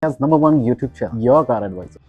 as number one YouTube channel, Your Car Advisor.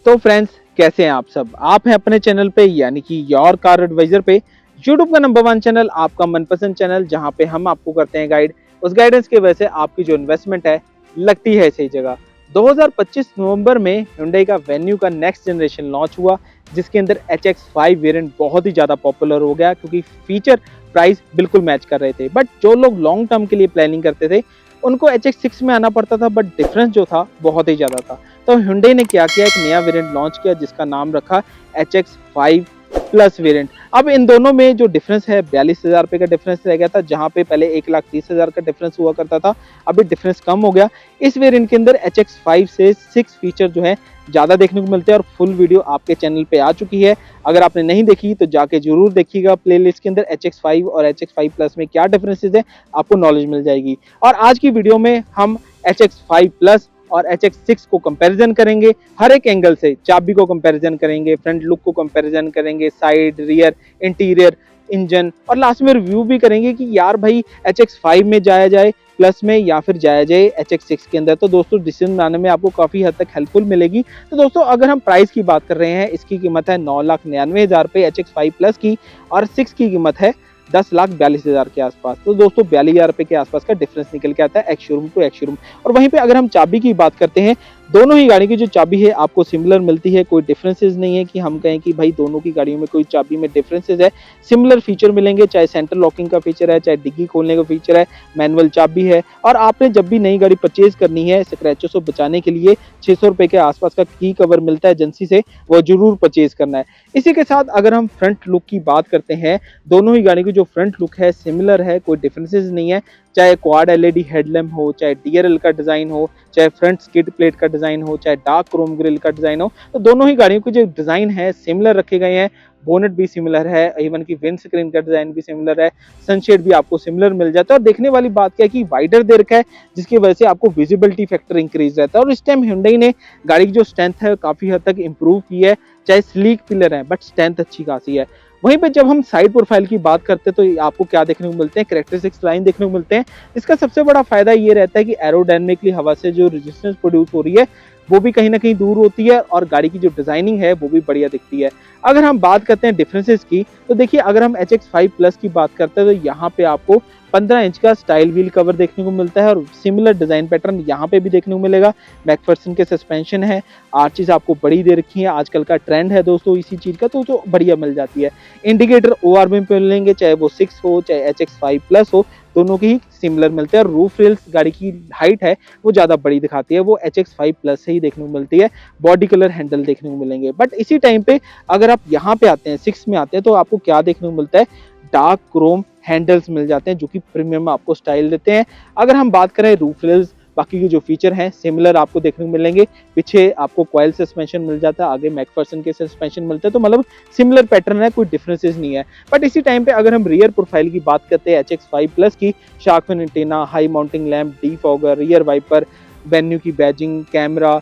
तो friends, कैसे हैं आप सब। आप हैं अपने चैनल पे यानी कि योर कार एडवाइजर पे, यूट्यूब का नंबर वन चैनल, आपका मनपसंद चैनल, जहां पे हम आपको करते हैं गाइड। उस गाइडेंस की वजह से आपकी जो इन्वेस्टमेंट है लगती है सही जगह। 2025 नवंबर में Hyundai का वेन्यू का नेक्स्ट जनरेशन लॉन्च हुआ, जिसके अंदर HX5 वेरिएंट बहुत ही ज़्यादा पॉपुलर हो गया क्योंकि फीचर प्राइस बिल्कुल मैच कर रहे थे। बट जो लोग लॉन्ग टर्म के लिए प्लानिंग करते थे उनको HX6 में आना पड़ता था, बट डिफरेंस जो था बहुत ही ज़्यादा था। तो Hyundai ने क्या किया, एक नया वेरिएंट लॉन्च किया जिसका नाम रखा HX5 प्लस वेरिएंट। अब इन दोनों में जो डिफरेंस है 42,000 रुपये का डिफरेंस रह गया था, जहां पे पहले 1,30,000 का डिफरेंस हुआ करता था, अभी डिफरेंस कम हो गया। इस वेरिएंट के अंदर HX5 से 6 फीचर जो है ज़्यादा देखने को मिलते हैं और फुल वीडियो आपके चैनल पे आ चुकी है। अगर आपने नहीं देखी तो जाके जरूर देखिएगा प्लेलिस्ट के अंदर। HX5 और HX5 प्लस में क्या डिफरेंसेस है आपको नॉलेज मिल जाएगी। और आज की वीडियो में हम HX5 प्लस और HX6 को कंपैरिजन करेंगे, हर एक एंगल से। चाबी को कंपैरिजन करेंगे, फ्रंट लुक को कंपैरिजन करेंगे, साइड, रियर, इंटीरियर, इंजन, और लास्ट में रिव्यू भी करेंगे कि यार भाई HX5 में जाया जाए प्लस में या फिर जाया जाए HX6 के अंदर। तो दोस्तों डिसीजन बनाने में आपको काफ़ी हद तक हेल्पफुल मिलेगी। तो दोस्तों अगर हम प्राइस की बात कर रहे हैं, इसकी कीमत है 9,99,000 रुपये HX5 प्लस की, और 6 की कीमत है 10,42,000 के आसपास। तो दोस्तों 42,000 रुपये के आसपास का डिफरेंस निकल के आता है ex showroom to ex showroom. और वहीं पे अगर हम चाबी की बात करते हैं, दोनों ही गाड़ी की जो चाबी है आपको सिमिलर मिलती है, कोई डिफरेंसेस नहीं है कि हम कहें कि भाई दोनों की गाड़ियों में कोई चाबी में डिफरेंसेस है। सिमिलर फीचर मिलेंगे, चाहे सेंटर लॉकिंग का फीचर है, चाहे डिग्गी खोलने का फीचर है, मैनुअल चाबी है। और आपने जब भी नई गाड़ी परचेज करनी है, स्क्रैचों से बचाने के लिए 600 रुपये के आसपास का की कवर मिलता है एजेंसी से, वो जरूर परचेज करना है। इसी के साथ अगर हम फ्रंट लुक की बात करते हैं, दोनों ही गाड़ी की जो फ्रंट लुक है सिमिलर है, कोई डिफरेंसेस नहीं है। चाहे क्वाड LED हेडलैम्प हो, चाहे DRL का डिज़ाइन हो, चाहे फ्रंट स्किड प्लेट का डिज़ाइन हो, चाहे डार्क क्रोम ग्रिल का डिज़ाइन हो, तो दोनों ही गाड़ियों के जो डिज़ाइन है सिमिलर रखे गए हैं। बोनेट भी सिमिलर है, इवन की विंड स्क्रीन का डिज़ाइन भी सिमिलर है, सनशेड भी आपको सिमिलर मिल जाता है। और देखने वाली बात क्या है कि वाइडर दे रखा है, जिसकी वजह से आपको विजिबिलिटी फैक्टर इंक्रीज रहता है। और इस टाइम Hyundai ने गाड़ी की जो स्ट्रेंथ है काफ़ी हद तक इंप्रूव की है। चाहे स्लीक पिलर है बट स्ट्रेंथ अच्छी खासी है। वहीं पे जब हम साइड प्रोफाइल की बात करते हैं तो आपको क्या देखने को मिलते हैं, कैरेक्टरिस्टिक्स लाइन देखने को मिलते हैं। इसका सबसे बड़ा फायदा ये रहता है कि एरोडायनेमिकली हवा से जो रेजिस्टेंस प्रोड्यूस हो रही है वो भी कहीं ना कहीं दूर होती है, और गाड़ी की जो डिजाइनिंग है वो भी बढ़िया दिखती है। अगर हम बात करते हैं डिफरेंसेस की, तो देखिए अगर हम HX5 प्लस की बात करते हैं तो यहाँ पे आपको 15 इंच का स्टाइल व्हील कवर देखने को मिलता है, और सिमिलर डिजाइन पैटर्न यहाँ पे भी देखने को मिलेगा। मैकफर्सन के सस्पेंशन है, आर्चेस आपको बड़ी दे रखी है, आजकल का ट्रेंड है दोस्तों इसी चीज का, तो बढ़िया मिल जाती है। इंडिकेटर ORB पे मिलेंगे, चाहे वो 6 हो चाहे HX5 प्लस हो, दोनों की ही सिमिलर मिलते हैं। और रूफ रेल्स गाड़ी की हाइट है वो ज़्यादा बड़ी दिखाती है, वो HX5 प्लस से ही देखने को मिलती है। बॉडी कलर हैंडल देखने को मिलेंगे। बट इसी टाइम पे अगर आप यहाँ पे आते हैं 6 में आते हैं, तो आपको क्या देखने को मिलता है, डार्क क्रोम हैंडल्स मिल जाते हैं जो कि प्रीमियम आपको स्टाइल देते हैं। अगर हम बात करें रूफ रेल्स, बाकी के जो फीचर हैं सिमिलर आपको देखने को मिलेंगे। पीछे आपको कॉइल सस्पेंशन मिल जाता है, आगे मैकफर्सन के सस्पेंशन मिलते हैं, तो मतलब सिमिलर पैटर्न है, कोई डिफरेंसेस नहीं है। बट इसी टाइम पे अगर हम रियर प्रोफाइल की बात करते हैं HX5 प्लस की, shark fin antenna, high mounting lamp, defogger, rear wiper, Venue की badging, camera,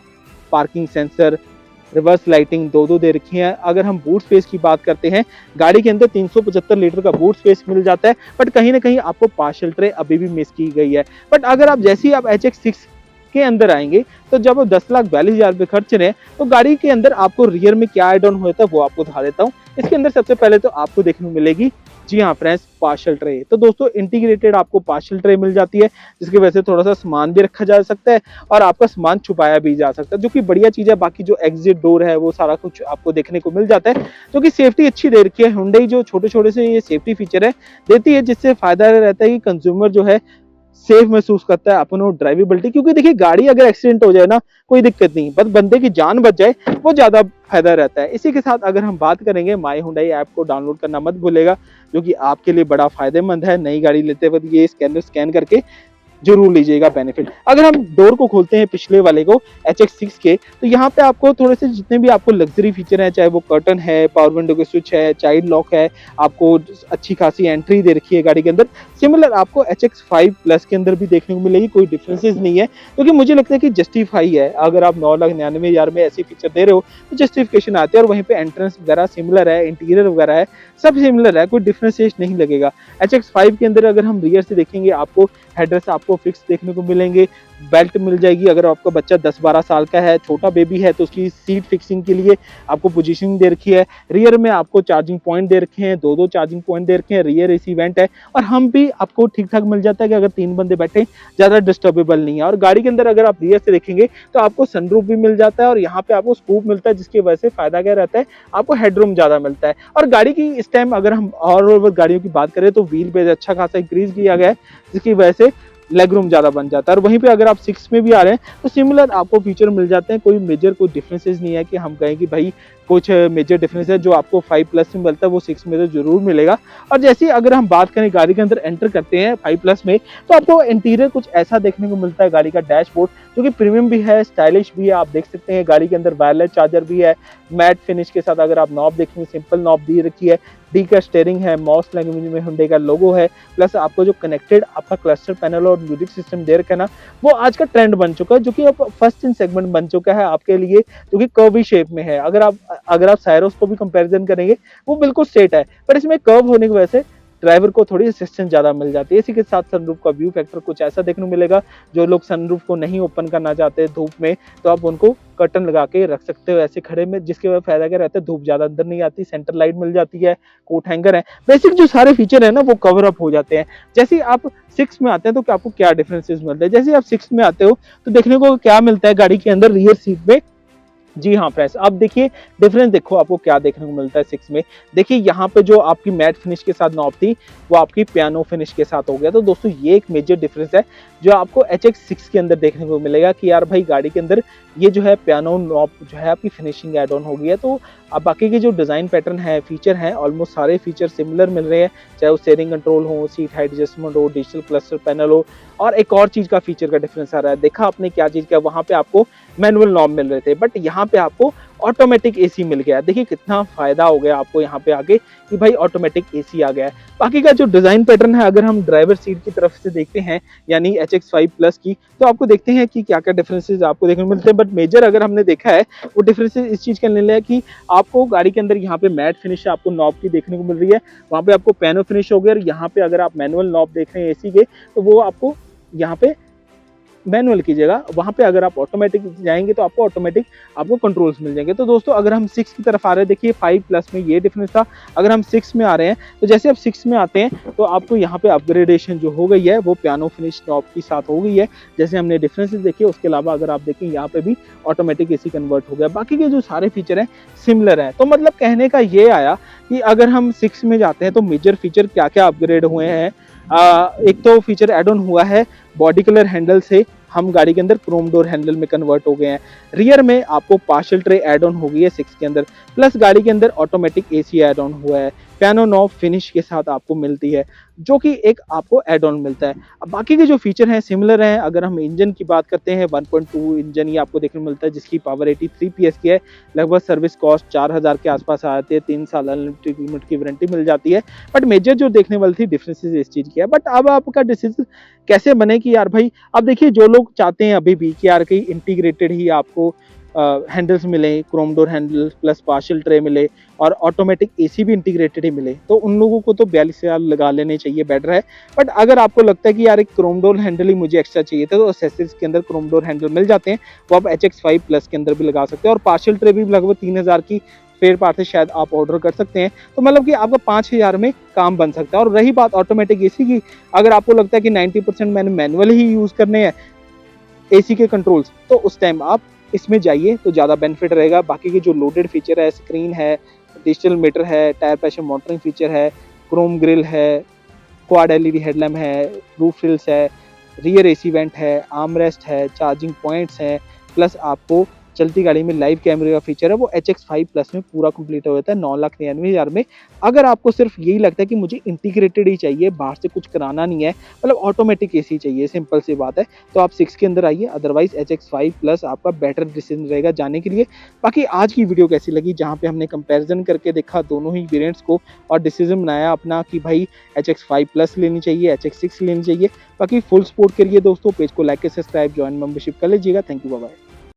parking sensor, reverse lighting दो दे रखी है। अगर हम बूट स्पेस की बात करते हैं, गाड़ी के अंदर 375 लीटर का बूट स्पेस मिल जाता है, बट कहीं ना कहीं आपको पार्शियल ट्रे अभी भी मिस की गई है। बट अगर आप जैसे ही आप HX6 के अंदर आएंगे, तो जब आप 10,42,000 रुपये खर्च रहे हैं, तो गाड़ी के अंदर आपको रियर में क्या एड ऑन होता है वो आपको दिखा देता हूँ। इसके अंदर सबसे पहले तो आपको देखने को मिलेगी, जी हाँ फ्रेंड्स, पार्शियल ट्रे। तो दोस्तों इंटीग्रेटेड आपको पार्शियल ट्रे मिल जाती है, जिसकी वजह से थोड़ा सा सामान भी रखा जा सकता है और आपका सामान छुपाया भी जा सकता है, जो कि बढ़िया चीज़ है। बाकी जो एग्जिट डोर है वो सारा कुछ आपको देखने को मिल जाता है, जो कि सेफ्टी अच्छी दे रखी है। Hyundai जो छोटे छोटे से ये सेफ्टी फीचर है देती है, जिससे फायदा रहता है कि कंज्यूमर जो है सेफ महसूस करता है अपन ड्राइवेबिलिटी। क्योंकि देखिए गाड़ी अगर एक्सीडेंट हो जाए ना, कोई दिक्कत नहीं, बस बंदे की जान बच जाए वो ज्यादा फायदा रहता है। इसी के साथ अगर हम बात करेंगे, माई हुंडई ऐप को डाउनलोड करना मत भूलेगा, जो कि आपके लिए बड़ा फायदेमंद है। नई गाड़ी लेते वक्त ये स्कैन करके जरूर लीजिएगा बेनिफिट। अगर हम डोर को खोलते हैं पिछले वाले को HX6 के, तो यहाँ पे आपको थोड़े से जितने भी आपको लग्जरी फीचर हैं, चाहे वो कर्टन है, पावर विंडो के स्विच है, चाइल्ड लॉक है, आपको अच्छी खासी एंट्री दे रखी है गाड़ी के अंदर, सिमिलर आपको HX5 प्लस के अंदर भी देखने को मिलेगी। कोई डिफरेंसेस नहीं है, क्योंकि मुझे लगता है कि जस्टिफाई है। अगर आप 9,99,000 में ऐसी फीचर दे रहे हो तो जस्टिफिकेशन आती है। और वहीं पे एंट्रेंस वगैरह सिमिलर है, इंटीरियर वगैरह है, सब सिमिलर है, कोई डिफरेंशिएट नहीं लगेगा। HX5 के अंदर अगर हम रियर से देखेंगे, आपको हेडरेस्ट आपको फिक्स देखने को मिलेंगे, बेल्ट मिल जाएगी। अगर आपका बच्चा 10-12 साल का है, छोटा बेबी है, तो उसकी सीट फिक्सिंग के लिए आपको पोजीशनिंग दे रखी है। रियर में आपको चार्जिंग पॉइंट दे रखे हैं, 2-2 चार्जिंग पॉइंट दे रखे हैं। रियर एसी वेंट है और हम भी आपको ठीक ठाक मिल जाता है कि अगर 3 बंदे बैठे ज़्यादा डिस्टर्बेबल नहीं है। और गाड़ी के अंदर अगर आप रियर से देखेंगे तो आपको सनरूफ भी मिल जाता है और यहाँ पे आपको स्कूप मिलता है, जिसकी वजह से फायदा क्या रहता है, आपको हेडरूम ज़्यादा मिलता है। और गाड़ी की इस टाइम अगर हम ऑल ओवर गाड़ियों की बात करें तो व्हील बेस अच्छा खासा इंक्रीज किया गया है, जिसकी वजह से लेग रूम ज्यादा बन जाता है। और वहीं पे अगर आप 6 में भी आ रहे हैं तो सिमिलर आपको फीचर मिल जाते हैं। कोई मेजर कोई डिफरेंसेस नहीं है कि हम कहें कि भाई कुछ मेजर डिफरेंस है। जो आपको 5 प्लस में मिलता है वो 6 में तो जरूर मिलेगा। और जैसे अगर हम बात करें गाड़ी के अंदर एंटर करते हैं 5 प्लस में, तो आपको इंटीरियर कुछ ऐसा देखने को मिलता है। गाड़ी का डैशबोर्ड जो कि प्रीमियम भी है, स्टाइलिश भी है। आप देख सकते हैं गाड़ी के अंदर वायरलेस चार्जर भी है, मैट फिनिश के साथ। अगर आप नॉब देखेंगे सिंपल नॉब दी रखी है, डी का स्टीयरिंग है, मॉस लैंग्वेज में हुंडई का लोगो है, प्लस आपको जो कनेक्टेड आपका क्लस्टर पैनल और म्यूजिक सिस्टम दे रखा है ना, वो आज का ट्रेंड बन चुका है, जो कि अब फर्स्ट इन सेगमेंट बन चुका है आपके लिए, जो कि कर्वी शेप में है। अगर आप सायरोस को भी कंपैरिजन करेंगे वो बिल्कुल स्ट्रेट है, पर इसमें कर्व होने की वजह से ड्राइवर को थोड़ी असिस्टेंस ज्यादा मिल जाती है। इसी के साथ सनरूफ का व्यू फैक्टर कुछ ऐसा देखने को मिलेगा। जो लोग सनरूफ को नहीं ओपन करना चाहते धूप में, तो आप उनको कर्टन लगा के रख सकते हो ऐसे खड़े में, जिसके वजह फायदा क्या रहता है, धूप ज्यादा अंदर नहीं आती, सेंटर लाइट मिल जाती है, कोट हैंगर है, बेसिक जो सारे फीचर है ना वो कवर अप हो जाते हैं। जैसे आप 6 में आते हैं तो आपको क्या डिफरेंसेस मिलते हैं। जैसे आप 6 में आते हो तो देखने को क्या मिलता है गाड़ी के अंदर रियर सीट में। जी हाँ फ्रेंड्स, अब देखिए डिफरेंस देखो आपको क्या देखने को मिलता है 6 में। देखिए यहाँ पे जो आपकी मैट फिनिश के साथ नॉब थी वो आपकी पियानो फिनिश के साथ हो गया। तो दोस्तों ये एक मेजर डिफरेंस है जो आपको HX6 के अंदर देखने को मिलेगा कि यार भाई गाड़ी के अंदर ये जो है पियानो नॉब जो है आपकी फिनिशिंग एड ऑन हो गई है। तो अब बाकी के जो डिजाइन पैटर्न है, फीचर हैं, ऑलमोस्ट सारे फीचर सिमिलर मिल रहे हैं, चाहे वो स्टीयरिंग कंट्रोल हो, सीट हाइट एडजस्टमेंट हो, डिजिटल क्लस्टर पैनल हो। और एक और चीज का फीचर का डिफरेंस आ रहा है, देखा आपने क्या चीज का, वहां पे आपको मैनुअल नॉब मिल रहे थे, बट यहाँ पे आपको ऑटोमेटिक एसी मिल गया। देखिए कितना फायदा हो गया आपको यहाँ पे आके कि भाई ऑटोमेटिक एसी आ गया है। बाकी का जो डिजाइन पैटर्न है, अगर हम ड्राइवर सीट की तरफ से देखते हैं यानी HX5 प्लस की, तो आपको देखते हैं कि क्या क्या डिफरेंसेस आपको देखने को मिलते हैं। बट मेजर अगर हमने देखा है वो डिफरेंसेस इस चीज का ले कि आपको गाड़ी के अंदर यहाँ पे मैट फिनिश आपको नॉब की देखने को मिल रही है, वहां पे आपको पैनो फिनिश हो गया। और यहाँ पे अगर आप मैनुअल नॉब देख रहे हैं एसी के, तो वो आपको यहाँ पे मैनुअल की जगह वहां पे अगर आप ऑटोमेटिक जाएंगे तो आपको ऑटोमेटिक आपको कंट्रोल्स मिल जाएंगे। तो दोस्तों अगर हम 6 की तरफ आ रहे हैं, देखिए 5 प्लस में ये डिफरेंस था। अगर हम 6 में आ रहे हैं तो जैसे आप 6 में आते हैं तो आपको यहाँ पे अपग्रेडेशन जो हो गई है वो पियानो फिनिश नॉब के साथ हो गई है, जैसे हमने डिफरेंसेस देखे। उसके अलावा अगर आप देखें यहाँ पे भी ऑटोमेटिक एसी कन्वर्ट हो गया। बाकी के जो सारे फीचर हैं सिमिलर है। तो मतलब कहने का ये आया कि अगर हम 6 में जाते हैं तो मेजर फीचर क्या क्या अपग्रेड हुए हैं। एक तो फीचर एड ऑन हुआ है, बॉडी कलर हैंडल से हम गाड़ी के अंदर क्रोम डोर हैंडल में कन्वर्ट हो गए हैं। रियर में आपको पार्शियल ट्रे एड ऑन हो गई है 6 के अंदर, प्लस गाड़ी के अंदर ऑटोमेटिक एसी एड ऑन हुआ है, पियानो नॉब फिनिश के साथ आपको मिलती है, जो कि एक आपको एड ऑन मिलता है। अब बाकी के जो फीचर हैं सिमिलर हैं। अगर हम इंजन की बात करते हैं 1.2 इंजन ही आपको देखने को मिलता है, जिसकी पावर 83 PS की है। लगभग सर्विस कॉस्ट 4000 के आसपास आती है, 3 साल अनलिमिटेड किलोमीटर की वारंटी मिल जाती है। बट मेजर जो देखने वाली थी डिफरेंसेस इस चीज की है। बट अब आपका डिसीजन कैसे बने कि यार भाई, अब देखिए जो लोग चाहते हैं अभी भी कि यार कहीं इंटीग्रेटेड ही आपको हैंडल्स मिले, Chrome door handle plus partial tray मिले और ऑटोमेटिक एसी भी इंटीग्रेटेड ही मिले, तो उन लोगों को तो 42,000 लगा लेने चाहिए, बेटर है। बट अगर आपको लगता है कि यार एक क्रोम डोर हैंडल ही मुझे एक्स्ट्रा चाहिए था, तो एक्सेसरीज के अंदर क्रोम डोर हैंडल मिल जाते हैं, वो आप HX5 प्लस के अंदर भी लगा सकते हैं। और पार्शियल ट्रे भी लगभग 3000 की स्पेयर पार्ट से शायद आप ऑर्डर कर सकते हैं। तो मतलब कि आपका 5000 में काम बन सकता है। और रही बात ऑटोमेटिक एसी की, अगर आपको लगता है कि 90% मैंने मैनुअल ही यूज करने हैं एसी के कंट्रोल्स, तो उस टाइम आप इसमें जाइए तो ज़्यादा बेनिफिट रहेगा। बाकी के जो लोडेड फीचर है, स्क्रीन है, डिजिटल मीटर है, टायर प्रेशर मॉनिटरिंग फीचर है, क्रोम ग्रिल है, क्वाड LED हेडलैम्प है, रूफ रिल्स है, रियर एसी वेंट है, आर्म रेस्ट है, चार्जिंग पॉइंट्स हैं, प्लस आपको चलती गाड़ी में लाइव कैमरे का फीचर है, वो HX5 प्लस में पूरा कंप्लीट हो जाता है 9,93,000 में। अगर आपको सिर्फ यही लगता है कि मुझे इंटीग्रेटेड ही चाहिए, बाहर से कुछ कराना नहीं है, मतलब ऑटोमेटिक एसी चाहिए, सिंपल सी बात है, तो आप 6 के अंदर आइए। अदरवाइज HX5 प्लस आपका बेटर डिसीजन रहेगा जाने के लिए। बाकी आज की वीडियो कैसी लगी, जहाँ पे हमने कंपेरिजन करके देखा दोनों ही वेरिएंट्स को और डिसीजन बनाया अपना कि भाई HX5 प्लस लेनी चाहिए, HX6 लेनी चाहिए। बाकी फुल सपोर्ट करिए दोस्तों, पेज को लाइक के सब्सक्राइब, ज्वाइन मेंबरशिप कर लीजिएगा। Thank you, bye bye.